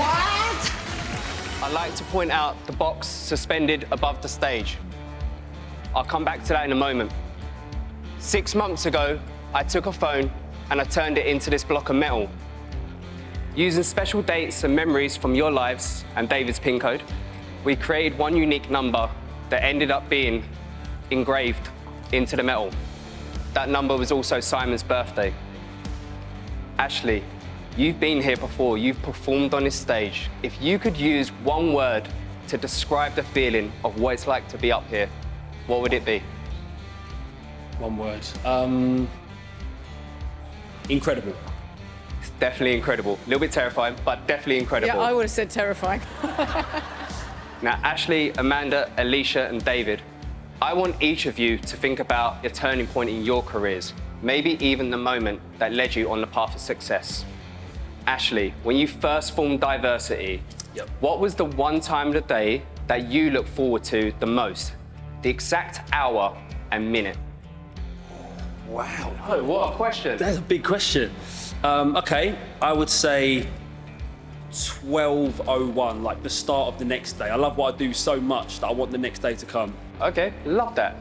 What? I'd like to point out the box suspended above the stage. I'll come back to that in a moment. 6 months ago, I took a phone and I turned it into this block of metal. Using special dates and memories from your lives and David's PIN code, we created one unique number that ended up being engraved into the metal. That number was also Simon's birthday. Ashley, you've been here before, you've performed on this stage. If you could use one word to describe the feeling of what it's like to be up here, what would it be? One word. Incredible. It's definitely incredible. A little bit terrifying, but definitely incredible. Yeah, I would have said terrifying. Now, Ashley, Amanda, Alicia, and David, I want each of you to think about a turning point in your careers, maybe even the moment that led you on the path of success. Ashley, when you first formed Diversity, what was the one time of the day that you look forward to the most? The exact hour and minute. Wow. Oh, what a question. That's a big question. Okay, I would say 12:01, like the start of the next day. I love what I do so much that I want the next day to come. Okay, love that.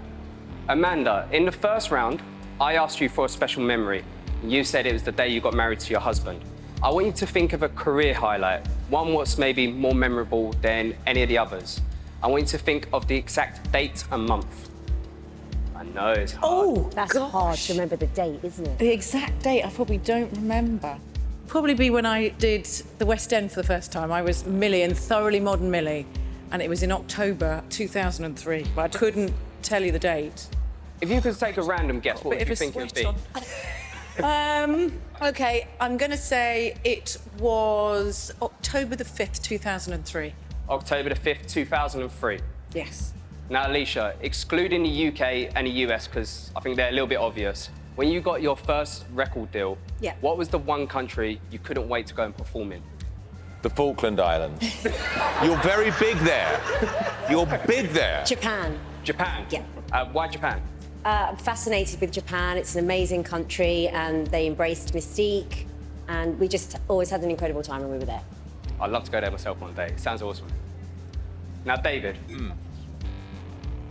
Amanda, in the first round, I asked you for a special memory. You said it was the day you got married to your husband. I want you to think of a career highlight, one what's maybe more memorable than any of the others. I want you to think of the exact date and month. I know it's hard. Oh, That's hard to remember the date, isn't it? The exact date I probably don't remember. Probably be when I did the West End for the first time. I was Millie in Thoroughly Modern Millie, and it was in October 2003, but I couldn't tell you the date. If you could take a random guess, what would you think it would be? Okay, I'm going to say it was October the 5th, 2003. October the 5th, 2003. Yes. Now, Alicia, excluding the UK and the US, because I think they're a little bit obvious, when you got your first record deal, what was the one country you couldn't wait to go and perform in? The Falkland Islands. You're very big there. You're big there. Japan. Japan? Yeah. Why Japan? I'm fascinated with Japan. It's an amazing country and they embraced mystique and we just always had an incredible time when we were there. I'd love to go there myself one day. It sounds awesome. Now, David,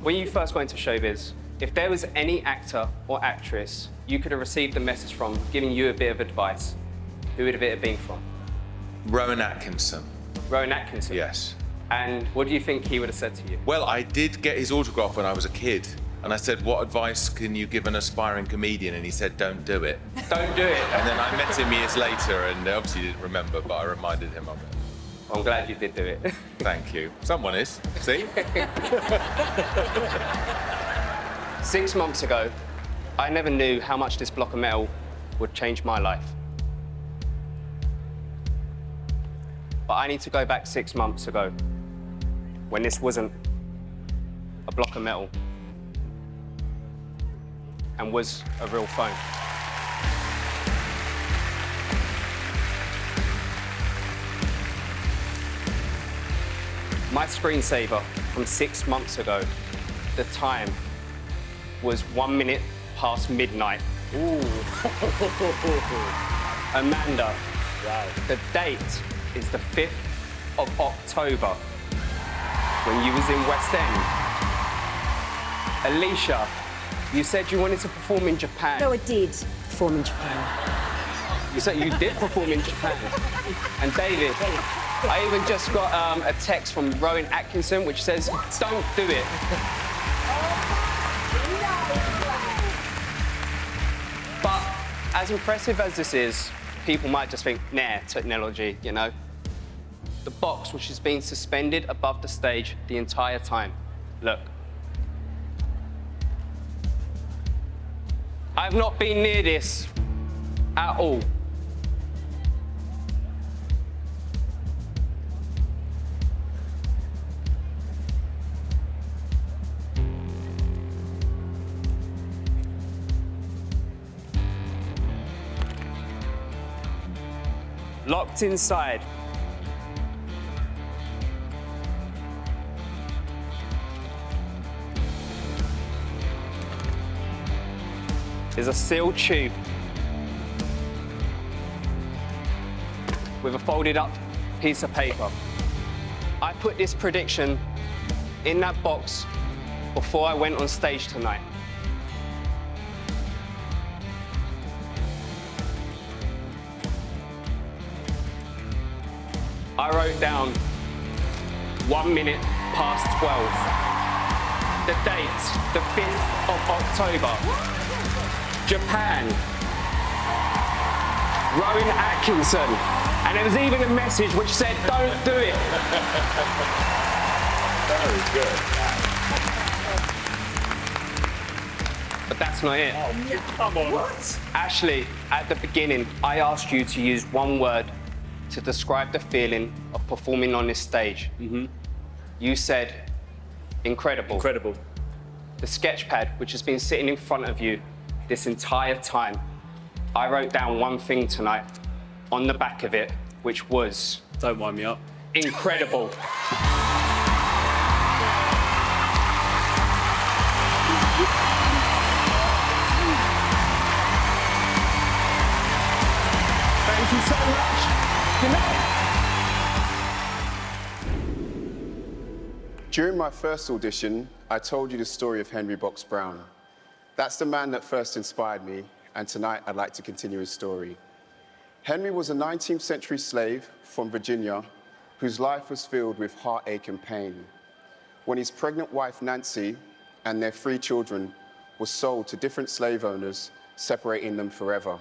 when you first got into showbiz, if there was any actor or actress you could have received a message from giving you a bit of advice, who would it have been from? Rowan Atkinson. Rowan Atkinson? Yes. And what do you think he would have said to you? Well, I did get his autograph when I was a kid. And I said, what advice can you give an aspiring comedian? And he said, don't do it. Don't do it. And then I met him years later and obviously didn't remember, but I reminded him of it. I'm glad you did do it. Thank you. Someone is. See? 6 months ago, I never knew how much this block of metal would change my life. But I need to go back 6 months ago, when this wasn't a block of metal and was a real phone. My screensaver from 6 months ago, the time was 1 minute past midnight. Ooh. Amanda, Wow. the date is the 5th of October, when you was in West End. Alicia, you said you wanted to perform in Japan. No, I did perform in Japan. You said you did perform in Japan. And David, I even just got a text from Rowan Atkinson which says, don't do it. But as impressive as this is, people might just think, nah, technology, you know? The box which has been suspended above the stage the entire time. Look. I've not been near this at all. Locked inside. Is a sealed tube with a folded up piece of paper. I put this prediction in that box before I went on stage tonight. I wrote down 1 minute past 12. The date, the 5th of October. Japan. Rowan Atkinson. And there was even a message which said, don't do it. Very good. But that's not it. Oh, come on. What? Ashley, at the beginning, I asked you to use one word to describe the feeling of performing on this stage. You said, incredible. Incredible. The sketch pad, which has been sitting in front of you this entire time, I wrote down one thing tonight on the back of it, which was... Don't wind me up. Incredible. Thank you so much. Good night. During my first audition, I told you the story of Henry Box Brown. That's the man that first inspired me, and tonight I'd like to continue his story. Henry was a 19th century slave from Virginia whose life was filled with heartache and pain. When his pregnant wife, Nancy, and their 3 children were sold to different slave owners, separating them forever.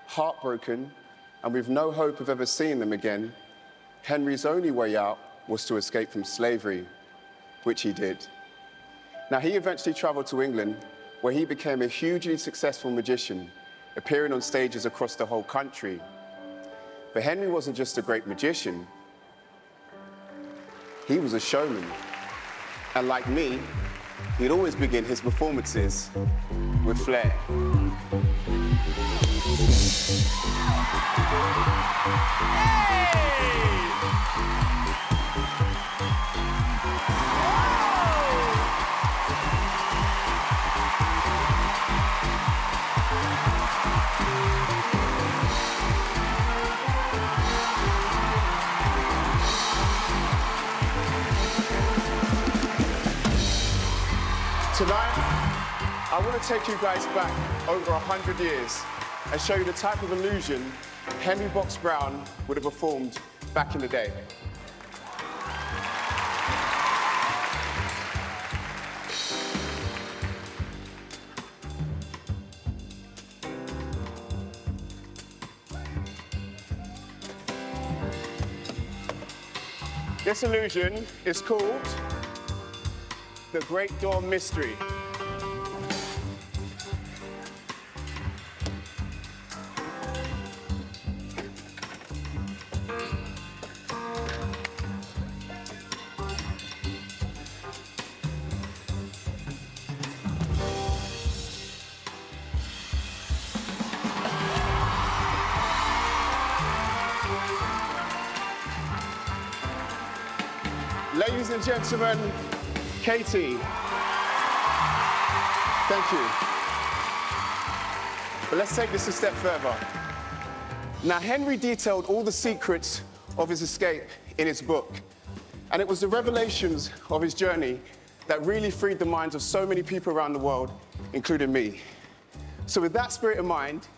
Heartbroken, and with no hope of ever seeing them again, Henry's only way out was to escape from slavery, which he did. Now, he eventually traveled to England, where he became a hugely successful magician, appearing on stages across the whole country. But Henry wasn't just a great magician, he was a showman. And like me, he'd always begin his performances with flair. Tonight, I want to take you guys back over 100 years and show you the type of illusion Henry Box Brown would have performed back in the day. This illusion is called the Great Dawn Mystery. Ladies and gentlemen, Katie. Thank you. But let's take this a step further. Now, Henry detailed all the secrets of his escape in his book. And it was the revelations of his journey that really freed the minds of so many people around the world, including me. So with that spirit in mind,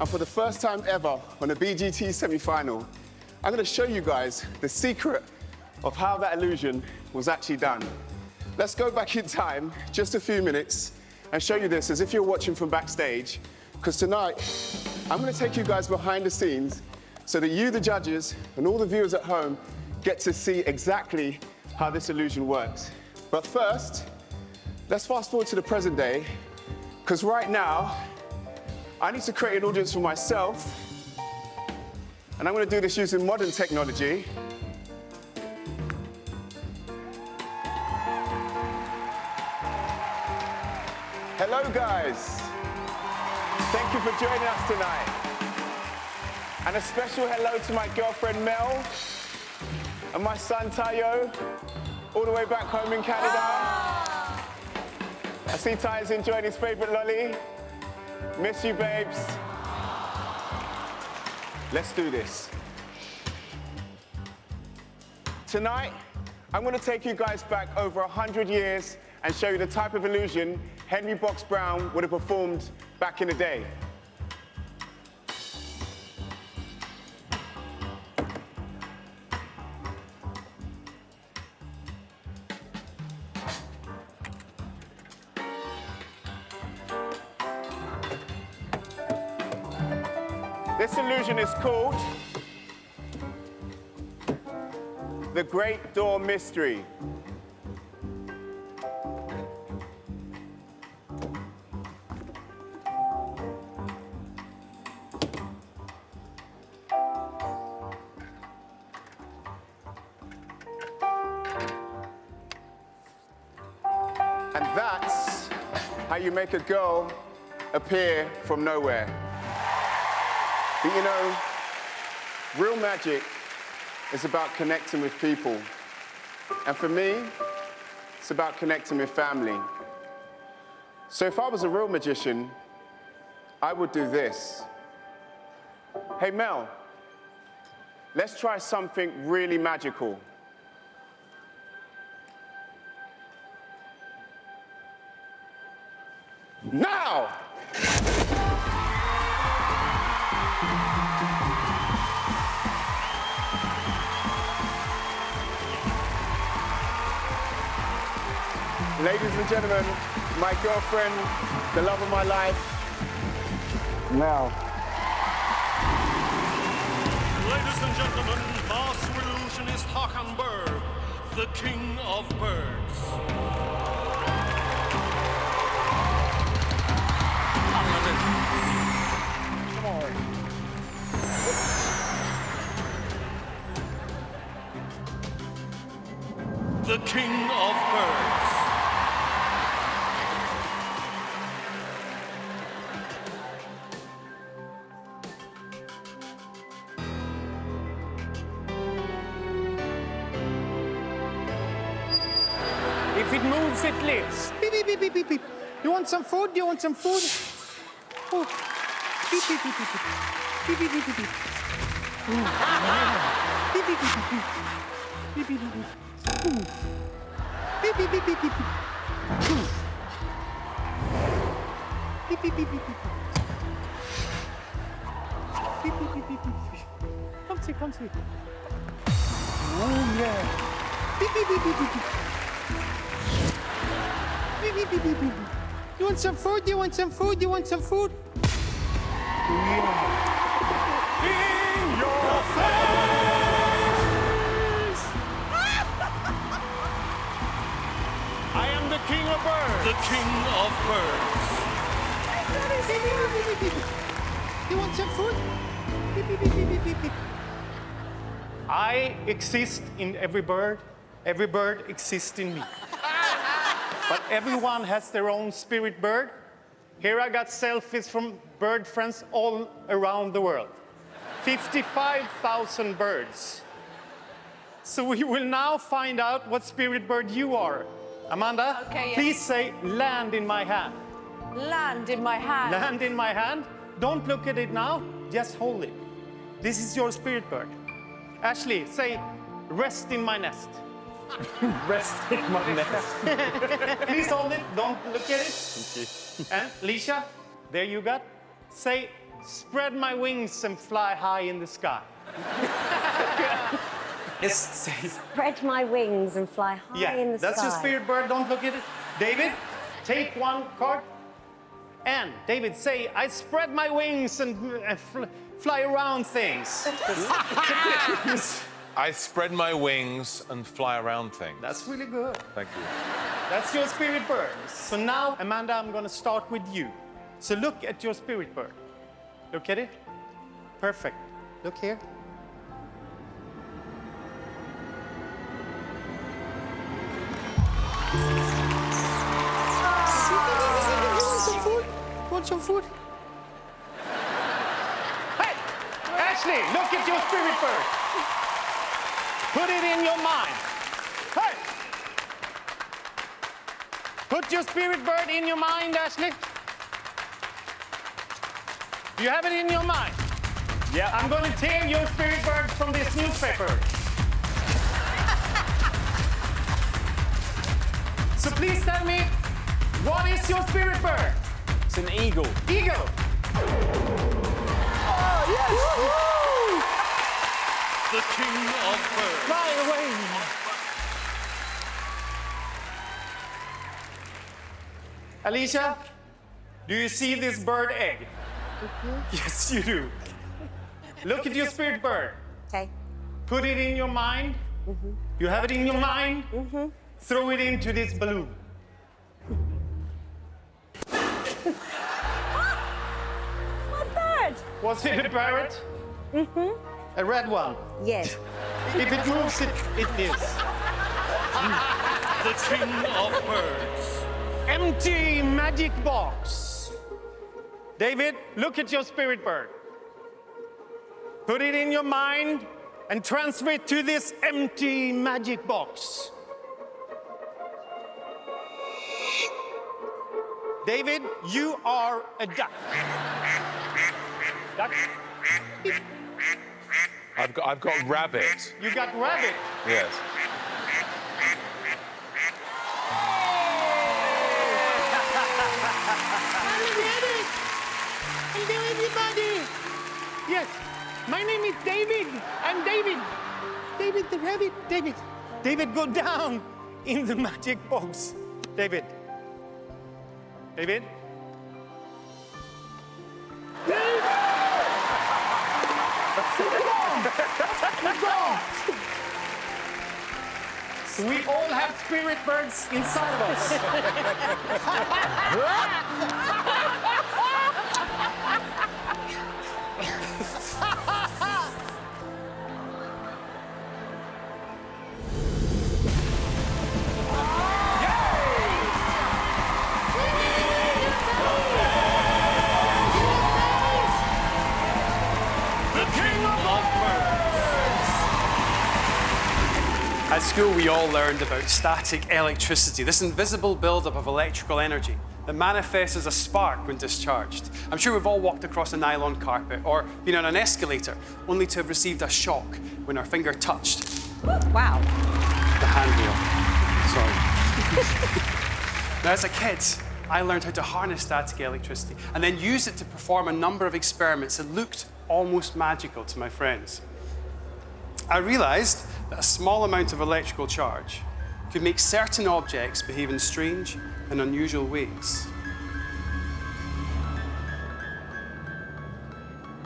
and for the first time ever on a BGT semi-final, I'm going to show you guys the secret of how that illusion was actually done. Let's go back in time just a few minutes and show you this as if you're watching from backstage, because tonight I'm going to take you guys behind the scenes so that you, the judges, and all the viewers at home get to see exactly how this illusion works. But first, let's fast forward to the present day, because right now I need to create an audience for myself, and I'm going to do this using modern technology. Hello, guys. Thank you for joining us tonight. And a special hello to my girlfriend, Mel, and my son, Tayo, all the way back home in Canada. I see Tayo's enjoying his favorite lolly. Miss you, babes. Let's do this. Tonight, I'm going to take you guys back over 100 years and show you the type of illusion Henry Box Brown would have performed back in the day. This illusion is called the Great Door Mystery. And that's how you make a girl appear from nowhere. But you know, real magic is about connecting with people. And for me, it's about connecting with family. So if I was a real magician, I would do this. Hey, Mel, let's try something really magical. Now! Ladies and gentlemen, my girlfriend, the love of my life, Mel. Ladies and gentlemen, Master Illusionist Håkan Berg, the king of birds. The king of birds. If it moves, it lives. Beep, beep, beep, beep, beep, beep. You want some food? You want some food? Oh. Beep, beep, beep, beep, beep. Beep, beep, beep, beep, beep. Beep, beep, beep, beep, beep. Beep, beep, beep, beep. Ooh. Beep, beep, beep, beep, beep, beep. Ooh. Beep, beep, beep, beep, beep. Beep, beep, beep, beep, beep. Come see, come see. Oh, yeah. Beep, beep, beep, beep, beep, beep. Beep, beep, beep, beep, beep. You want some food? You want some food? You want some food? Yeah. In your face! I am the king of birds. The king of birds. Beep, beep, beep, beep, beep. You want some food? Beep, beep, beep, beep, beep, beep, beep. I exist in every bird exists in me. But everyone has their own spirit bird. Here I got selfies from bird friends all around the world. 55,000 birds. So we will now find out what spirit bird you are. Amanda, Okay, yeah. please say land in my hand. Land in my hand. Land in my hand. Don't look at it now, just hold it. This is your spirit bird. Ashley, say rest in my nest. Rest in my nest. Please hold it, don't look at it. Thank you. And Lisha, there you got. Say, spread my wings and fly high in the sky. Yes. Spread my wings and fly high in the that's sky. your spirit bird, don't look at it. David, take one card. And David, say, I spread my wings and fly around things. I spread my wings and fly around things. That's really good. Thank you. That's your spirit bird. So now, Amanda, I'm going to start with you. So look at your spirit bird. Look at it. Perfect. Look here. Want some food? Hey, Ashley, look at your spirit bird. Put it in your mind. Hey! Put your spirit bird in your mind, Ashley. You have it in your mind. Yeah. I'm going to tear your spirit bird from this newspaper. So please tell me, what is your spirit bird? It's an eagle. Eagle. Oh, yes! The king of birds. Fly away. Alicia, do you see this bird egg? Yes, you do. Look at your spirit bird. Okay. Put it in your mind. You have it in your mind. Throw it into this balloon. What bird? Was it a parrot? A red one. Yes. If it moves, it is. The king of birds. Empty magic box. David, look at your spirit bird. Put it in your mind and transfer it to this empty magic box. David, you are a duck. Duck. I've got rabbit. You got rabbit. Yes. Hello, everybody. Yes, my name is David. I'm David. David the rabbit. David. David, go down in the magic box. David. David. We all have spirit birds inside of us. At school, we all learned about static electricity, this invisible buildup of electrical energy that manifests as a spark when discharged. I'm sure we've all walked across a nylon carpet or been on an escalator, only to have received a shock when our finger touched Wow. the handrail. Sorry. Now, as a kid, I learned how to harness static electricity and then use it to perform a number of experiments that looked almost magical to my friends. I realized that a small amount of electrical charge could make certain objects behave in strange and unusual ways.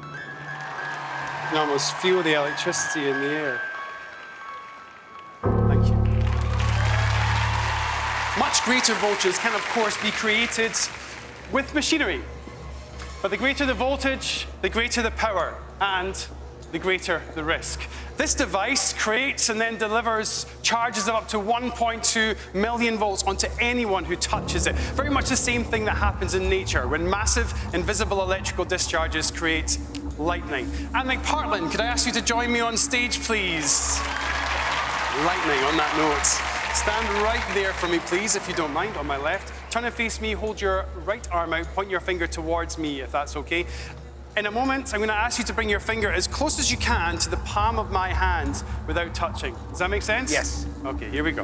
You can almost feel the electricity in the air. Thank you. Much greater voltages can, of course, be created with machinery. But the greater the voltage, the greater the power, and the greater the risk. This device creates and then delivers charges of up to 1.2 million volts onto anyone who touches it. Very much the same thing that happens in nature when massive invisible electrical discharges create lightning. And McPartlin, could I ask you to join me on stage, please? Lightning on that note. Stand right there for me, please, if you don't mind, on my left. Turn and face me, hold your right arm out, point your finger towards me, if that's okay. In a moment, I'm going to ask you to bring your finger as close as you can to the palm of my hand without touching. Does that make sense? Yes. Okay, here we go.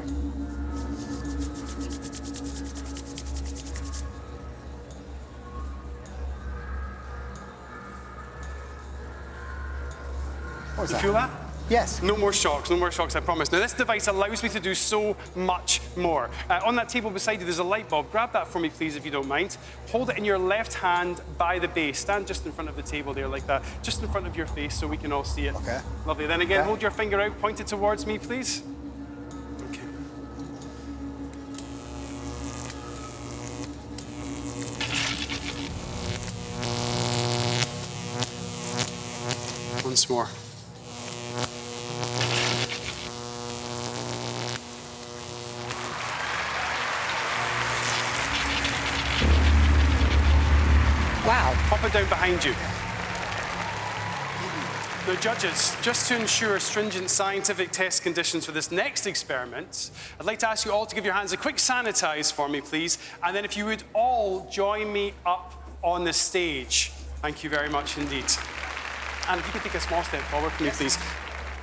What was You feel that? Yes. No more shocks, I promise. Now, this device allows me to do so much more. On that table beside you, there's a light bulb. Grab that for me, please, if you don't mind. Hold it in your left hand by the base. Stand just in front of the table there like that, just in front of your face so we can all see it. Okay. Lovely. Then again, Okay. hold your finger out, point it towards me, please. Okay. Once more. Wow. Pop it down behind you. Now, judges, just to ensure stringent scientific test conditions for this next experiment, I'd like to ask you all to give your hands a quick sanitize for me, please. And then if you would all join me up on the stage. Thank you very much indeed. And if you could take a small step forward for me, please.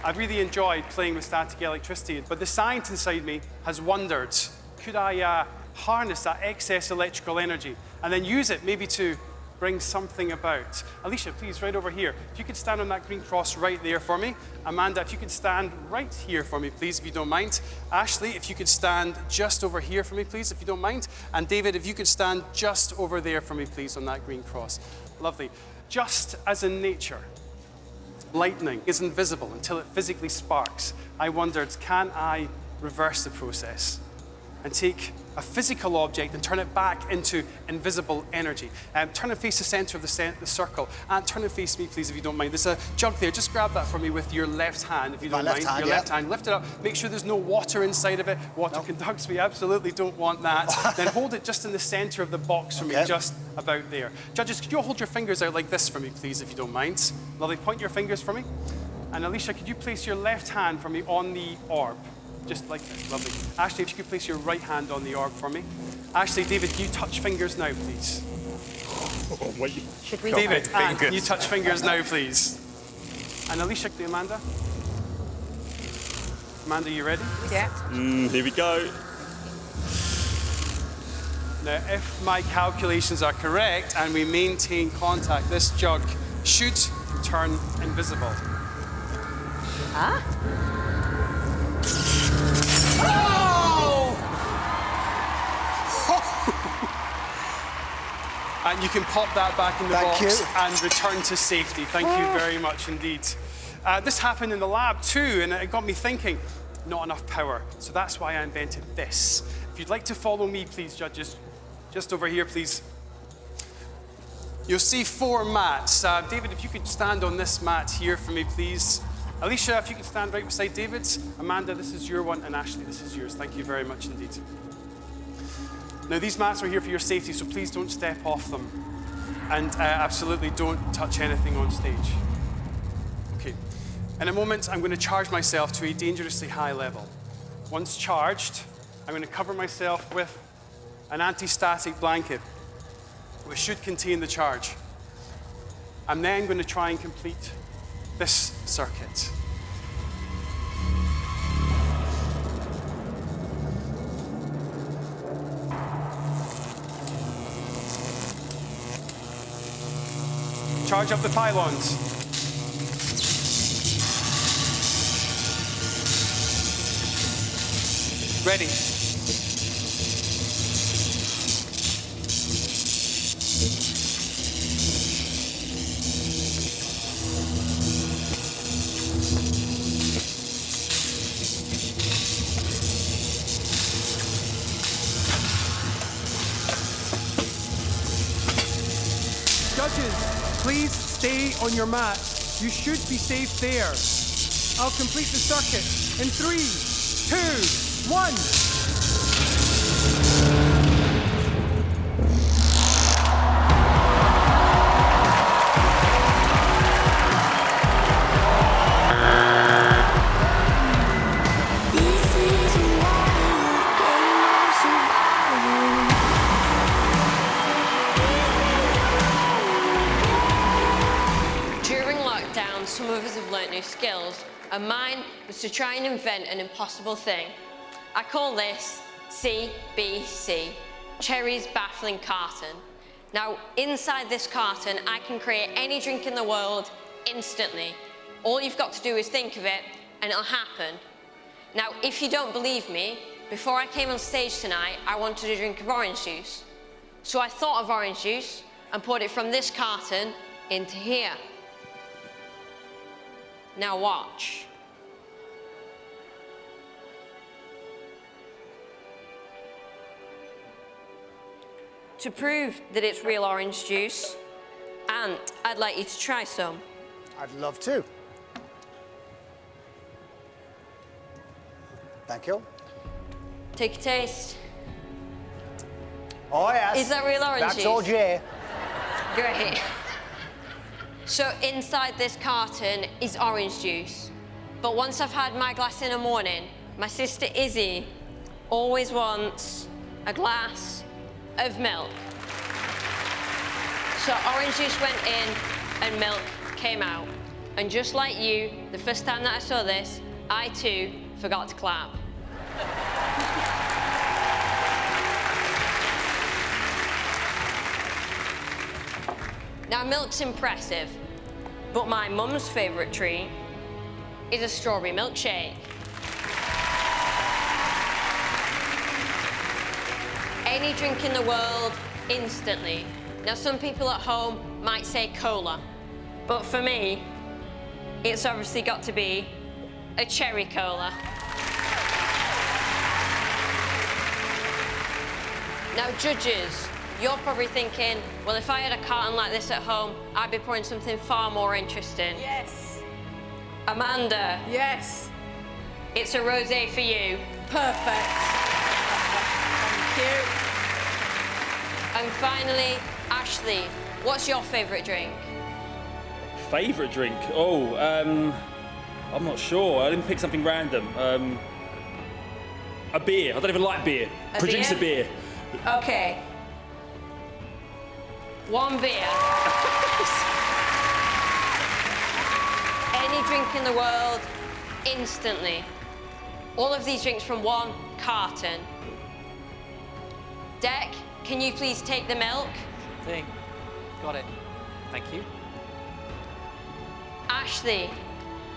I've really enjoyed playing with static electricity, but the science inside me has wondered, could I harness that excess electrical energy and then use it maybe to bring something about? Alicia, please, right over here. If you could stand on that green cross right there for me. Amanda, if you could stand right here for me, please, if you don't mind. Ashley, if you could stand just over here for me, please, if you don't mind. And David, if you could stand just over there for me, please, on that green cross. Lovely. Just as in nature, lightning is invisible until it physically sparks. I wondered, can I reverse the process and take a physical object and turn it back into invisible energy? Turn and face the center of the circle. And turn and face me, please, if you don't mind. There's a jug there. Just grab that for me with your left hand, if you don't mind. Your left hand. Lift it up. Make sure there's no water inside of it. Water conducts. We absolutely don't want that. Then hold it just in the center of the box for me, just about there. Judges, could you hold your fingers out like this for me, please, if you don't mind? Lovely. Point your fingers for me. And Alicia, could you place your left hand for me on the orb? Just like this, lovely. Ashley, if you could place your right hand on the orb for me. Ashley, David, can you touch fingers now, please? David, Anne, can you touch fingers now, please? And Alicia, Amanda? Amanda, you ready? Yeah. Here we go. Now, if my calculations are correct and we maintain contact, this jug should turn invisible. Huh? And you can pop that back in the box and return to safety. Thank you very much indeed. This happened in the lab too, and it got me thinking, not enough power. So that's why I invented this. If you'd like to follow me, please, judges, just over here, please. You'll see 4 mats. David, if you could stand on this mat here for me, please. Alicia, if you could stand right beside David's. Amanda, this is your one, and Ashley, this is yours. Thank you very much indeed. Now, these mats are here for your safety, so please don't step off them. And absolutely don't touch anything on stage. Okay. In a moment, I'm going to charge myself to a dangerously high level. Once charged, I'm going to cover myself with an anti-static blanket, which should contain the charge. I'm then going to try and complete this circuit. Charge up the pylons. Ready. Judges, please stay on your mat. You should be safe there. I'll complete the circuit in 3, 2, 1. Some of us have learnt new skills, and mine was to try and invent an impossible thing. I call this CBC, Cherry's Baffling Carton. Now, inside this carton, I can create any drink in the world instantly. All you've got to do is think of it, and it'll happen. Now, if you don't believe me, before I came on stage tonight, I wanted a drink of orange juice. So I thought of orange juice and poured it from this carton into here. Now watch. To prove that it's real orange juice, and I'd like you to try some. I'd love to. Thank you. Take a taste. Oh, yes. Is that real orange juice? That's all J. Great. So inside this carton is orange juice. But once I've had my glass in the morning, my sister Izzy always wants a glass of milk. So orange juice went in and milk came out. And just like you, the first time that I saw this, I too forgot to clap. Now, milk's impressive, but my mum's favourite treat is a strawberry milkshake. Any drink in the world, instantly. Now, some people at home might say cola, but for me, it's obviously got to be a cherry cola. Now, judges, you're probably thinking, well, if I had a carton like this at home, I'd be pouring something far more interesting. Yes. Amanda. Yes. It's a rosé for you. Perfect. Thank you. And finally, Ashley, what's your favourite drink? Favourite drink? Oh, I'm not sure. I didn't pick something random. A beer. I don't even like beer. Produce a beer. Okay. One beer. Any drink in the world, instantly. All of these drinks from one carton. Deck, can you please take the milk? Thing. Got it. Thank you. Ashley,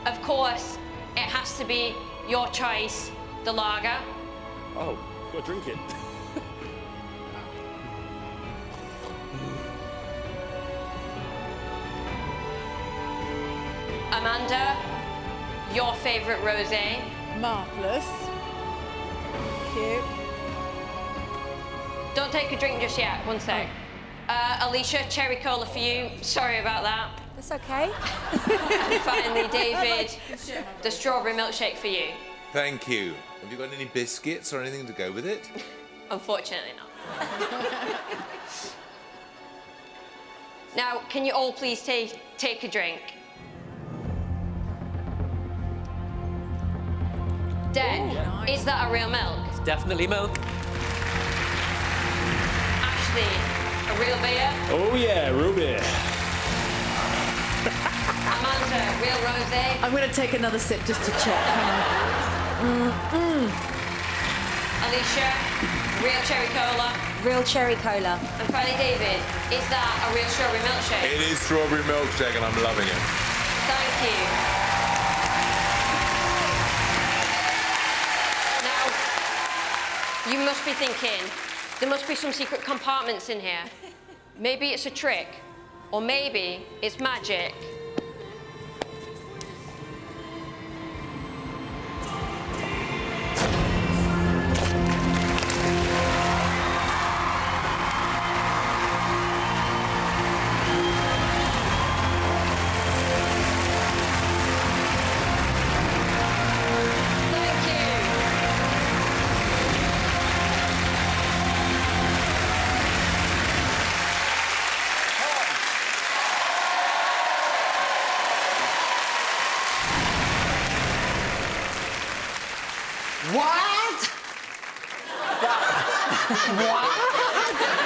of course, it has to be your choice, the lager. Oh, gotta drink it. Amanda, your favourite rosé. Marvellous. Cute. Don't take a drink just yet, one sec. Alicia, cherry cola for you. Sorry about that. That's okay. And finally, David, the strawberry milkshake for you. Thank you. Have you got any biscuits or anything to go with it? Unfortunately not. Now, can you all please take a drink? Dec, is that a real milk? It's definitely milk. Ashley, a real beer? Oh yeah, real beer. Amanda, real rosé? I'm going to take another sip just to check. Alicia, real cherry cola? Real cherry cola. And finally, David, is that a real strawberry milkshake? It is strawberry milkshake and I'm loving it. Thank you. Now, you must be thinking, there must be some secret compartments in here. Maybe it's a trick, or maybe it's magic. What? What?